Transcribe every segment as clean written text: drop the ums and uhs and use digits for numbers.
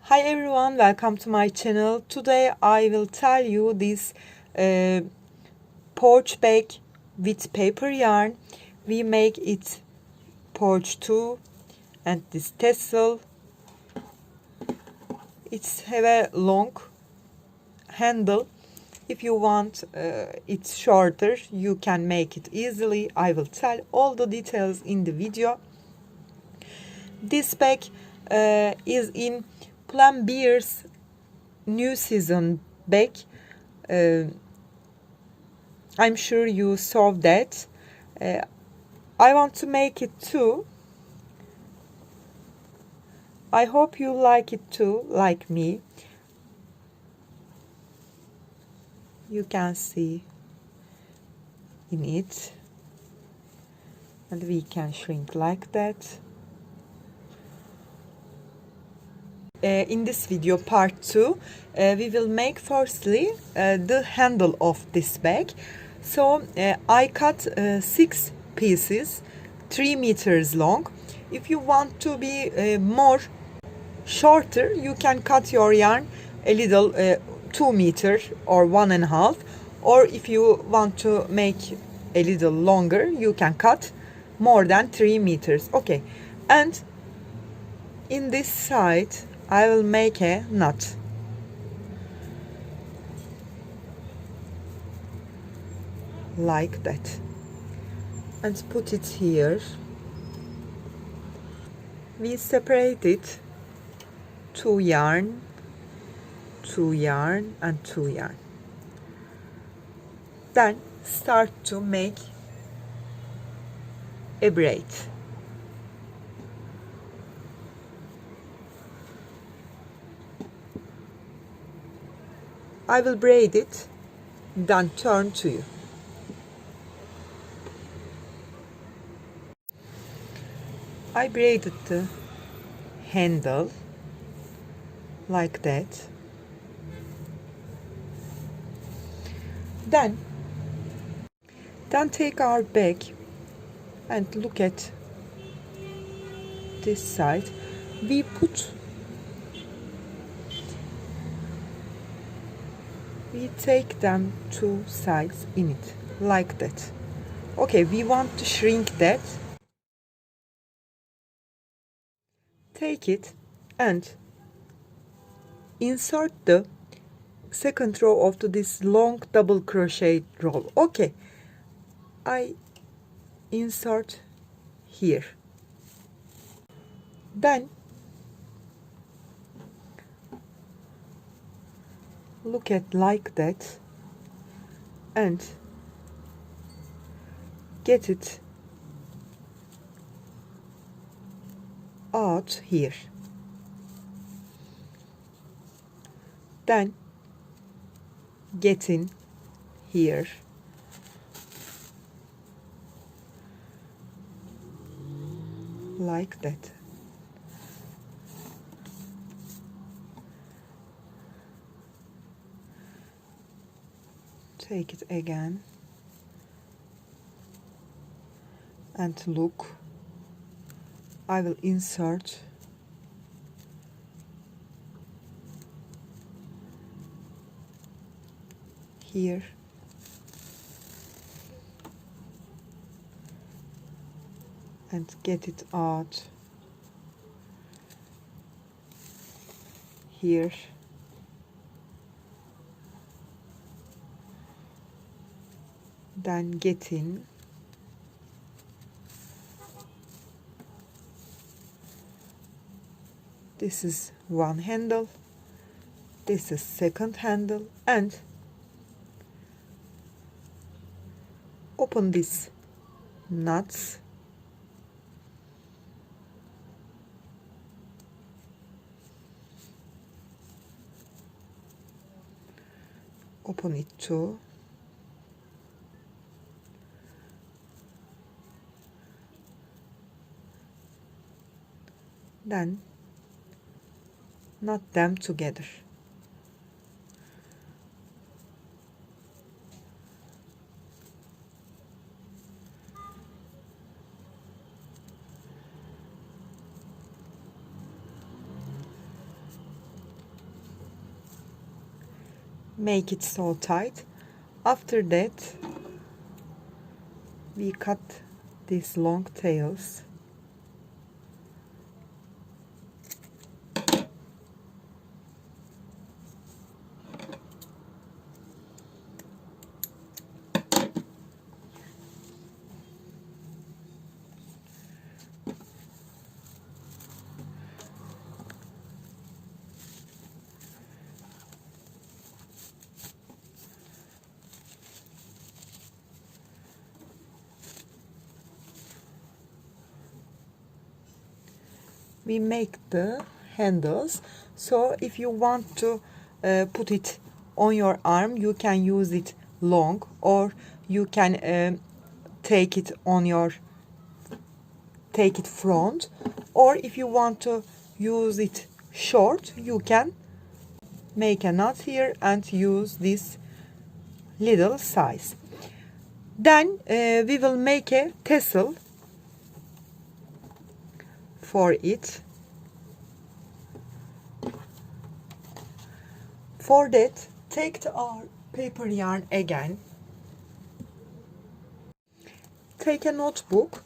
Hi everyone, welcome to my channel. Today I will tell you this porch bag with paper yarn. We make it Part2 and this tassel. It's have a long handle. If you want it shorter, you can make it easily. I will tell all the details in the video. This bag is in Plumbeer's new season bag. I'm sure you saw that. I want to make it too. I hope you like it too, like me. You can see in it, and we can shrink like that. In this video part 2 we will make firstly the handle of this bag. So I cut 6 pieces 3 meters long. If you want to be more shorter, you can cut your yarn a little 2 meter or 1.5, or if you want to make a little longer, you can cut more than 3 meters. Okay, and in this side I will make a knot like that and put it here. We separate it 2 yarn, 2 yarn and 2 yarn. Then start to make a braid. I will braid it, then turn to you. I braided the handle like that. Then take our bag and look at this side. We take them 2 sides in it like that. Okay, we want to shrink that. Take it and insert the second row of this long double crochet row. Okay, I insert here. Then look at like that and get it out here. Then get in here. Like that. Take it again and look. I will insert here. And get it out here. Then get in. This is one handle, this is second handle, and open these knots. Open it too. Then knot them together. make it so tight. After that, we cut these long tails. We make the handles, so if you want to put it on your arm, you can use it long, or you can take it front, or if you want to use it short, you can make a knot here and use this little size. Then we will make a tassel for it. For that, take our paper yarn again. Take a notebook.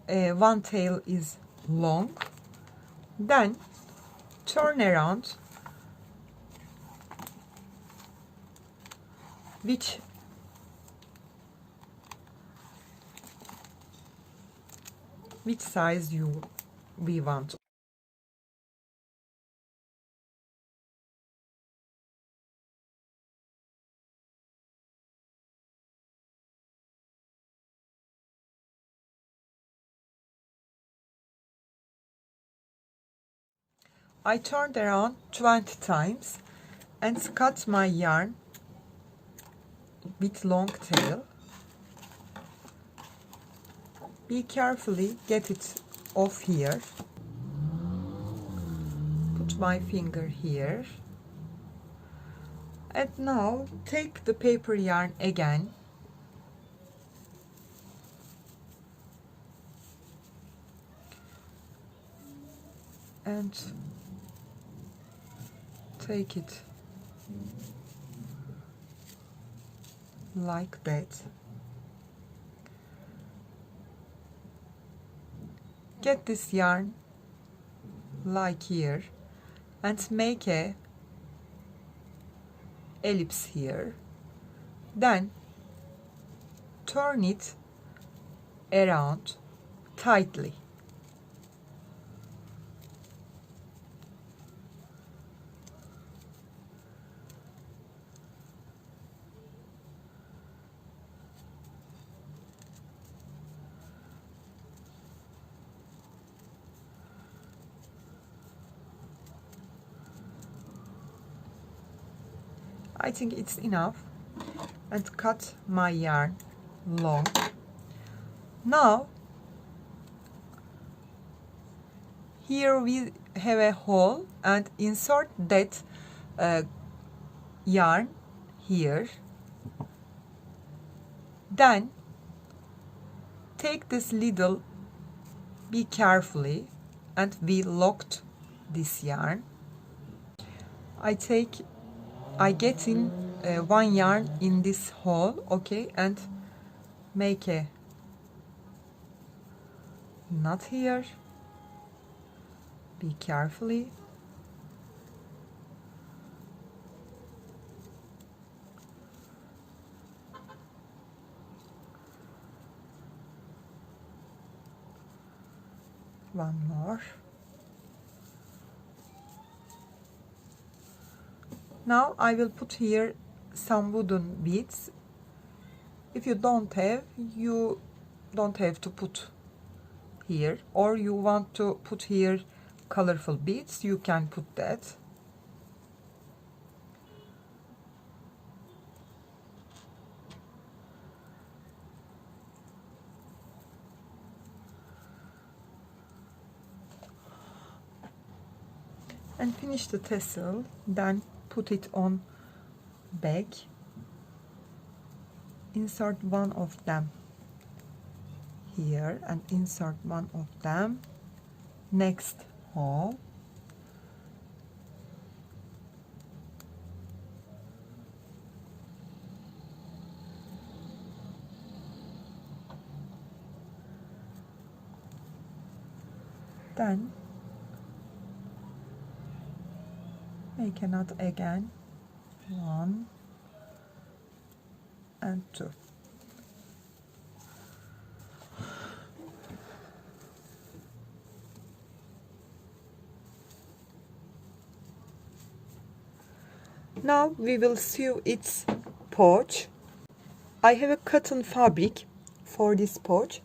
One tail is long. Then turn around which size we want. I turned around 20 times and cut my yarn with long tail. Be carefully get it off here. Put my finger here. And now take the paper yarn again. And take it like that. Get this yarn like here and make a ellipse here. Then turn it around tightly. I think it's enough, and cut my yarn long. Now here we have a hole and insert that yarn here. Then take this needle, be carefully, and we locked this yarn. I get in one yarn in this hole, okay, and make a knot here. Be carefully. One more. Now I will put here some wooden beads. If you don't have, you don't have to put here, or you want to put here colorful beads, you can put that. And finish the tassel, then put it on back. Insert one of them here and insert one of them next hole. Then make a knot again, 1 and 2. Now we will sew its porch. I have a cotton fabric for this porch,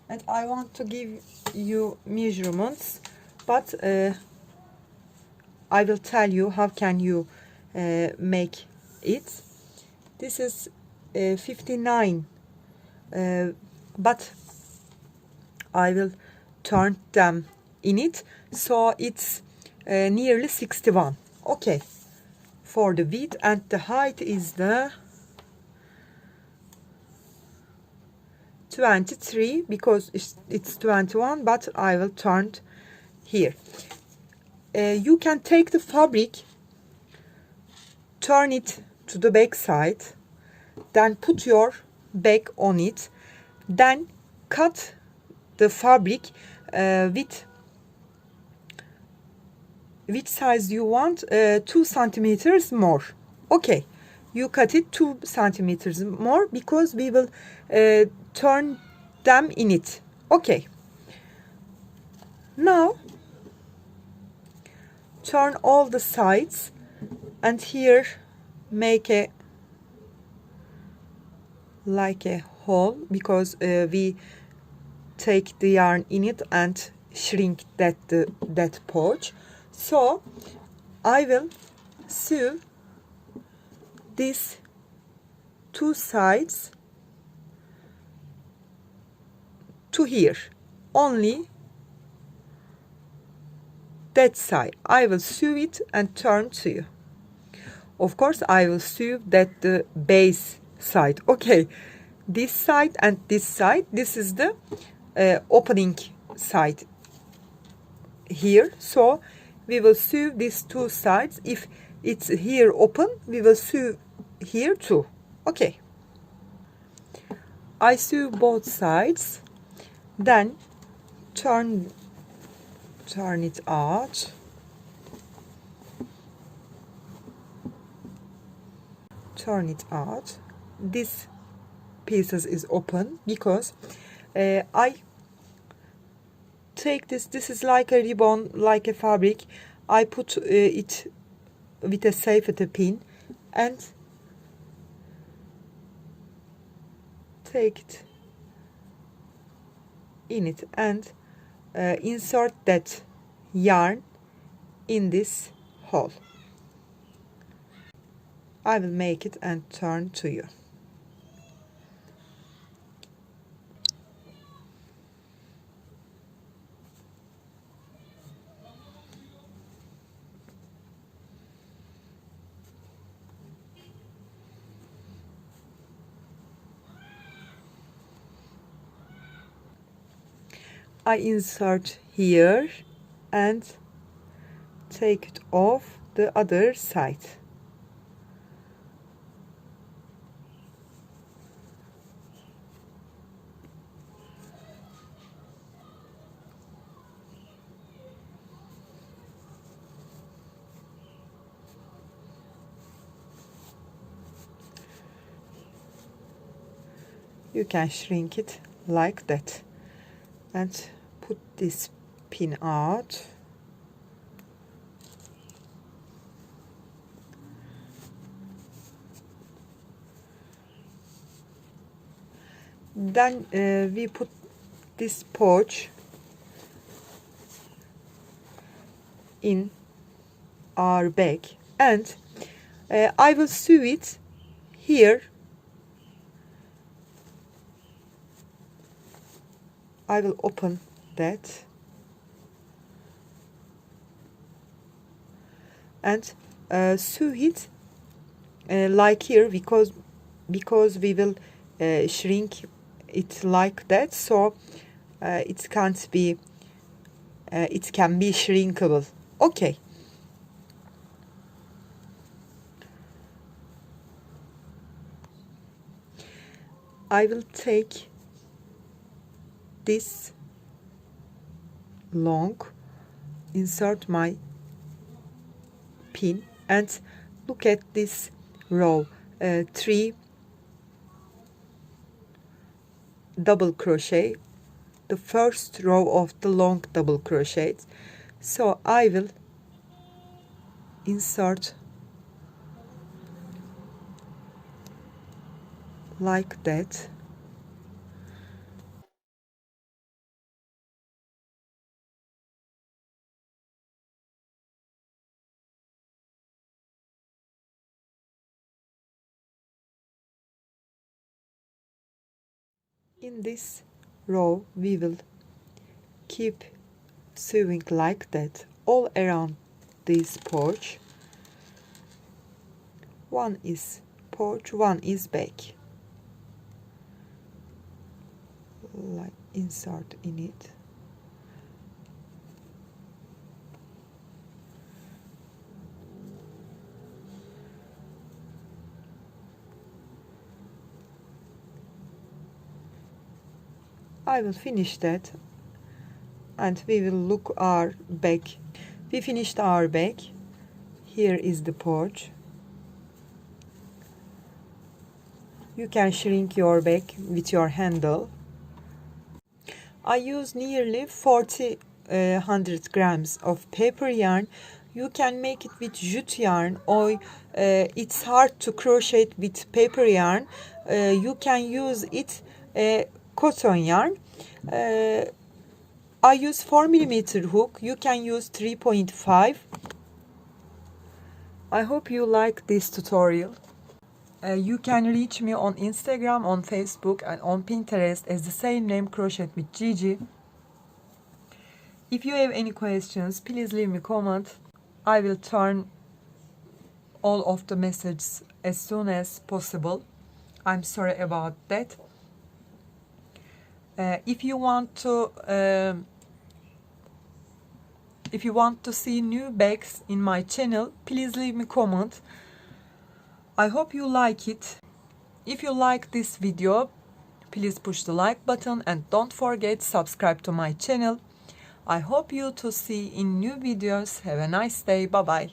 and I want to give you measurements, but I will tell you how can you make it. This is 59, but I will turn them in it, so it's nearly 61. Okay, for the width, and the height is the 23 because it's 21, but I will turn here. You can take the fabric, turn it to the back side, then put your back on it, then cut the fabric with which size you want, 2 centimeters more. Okay, you cut it 2 centimeters more because we will turn them in it. Okay, now turn all the sides, and here make a like a hole, because we take the yarn in it and shrink that porch. So I will sew these 2 sides to here, only that side. I will sew it and turn to you. Of course I will sew that the base side. Okay, this side and this side, this is the opening side here, so we will sew these 2 sides. If it's here open, we will sew here too. Okay, I sew both sides, then turn it out, this pieces is open because I take this is like a ribbon, like a fabric. I put it with a safety pin and take it in it and insert that yarn in this hole. I will make it and turn to you. I insert here and take it off the other side. You can shrink it like that and put this pin out. Then we put this porch in our bag, and I will sew it here. I will open that and sew it like here, because we will shrink it like that, so it can't be it can be shrinkable. Okay. I will take this long, insert my pin, and look at this row, 3 double crochet, the first row of the long double crochets. So I will insert like that. In this row we will keep sewing like that all around this porch. One is porch, one is back. Like insert in it. I will finish that and we will look our back. We finished our back. Here is the porch. You can shrink your back with your handle. I use nearly 100 grams of paper yarn. You can make it with jute yarn, or it's hard to crochet with paper yarn. You can use it cotton yarn. I use 4mm hook. You can use 3.5. I hope you like this tutorial. You can reach me on Instagram, on Facebook, and on Pinterest as the same name, Crochet with Gigi. If you have any questions, please leave me a comment. I will turn all of the messages as soon as possible. I'm sorry about that. If you want to see new bags in my channel, please leave me a comment. I hope you like it. If you like this video, please push the like button and don't forget subscribe to my channel. I hope you to see in new videos. Have a nice day. Bye bye.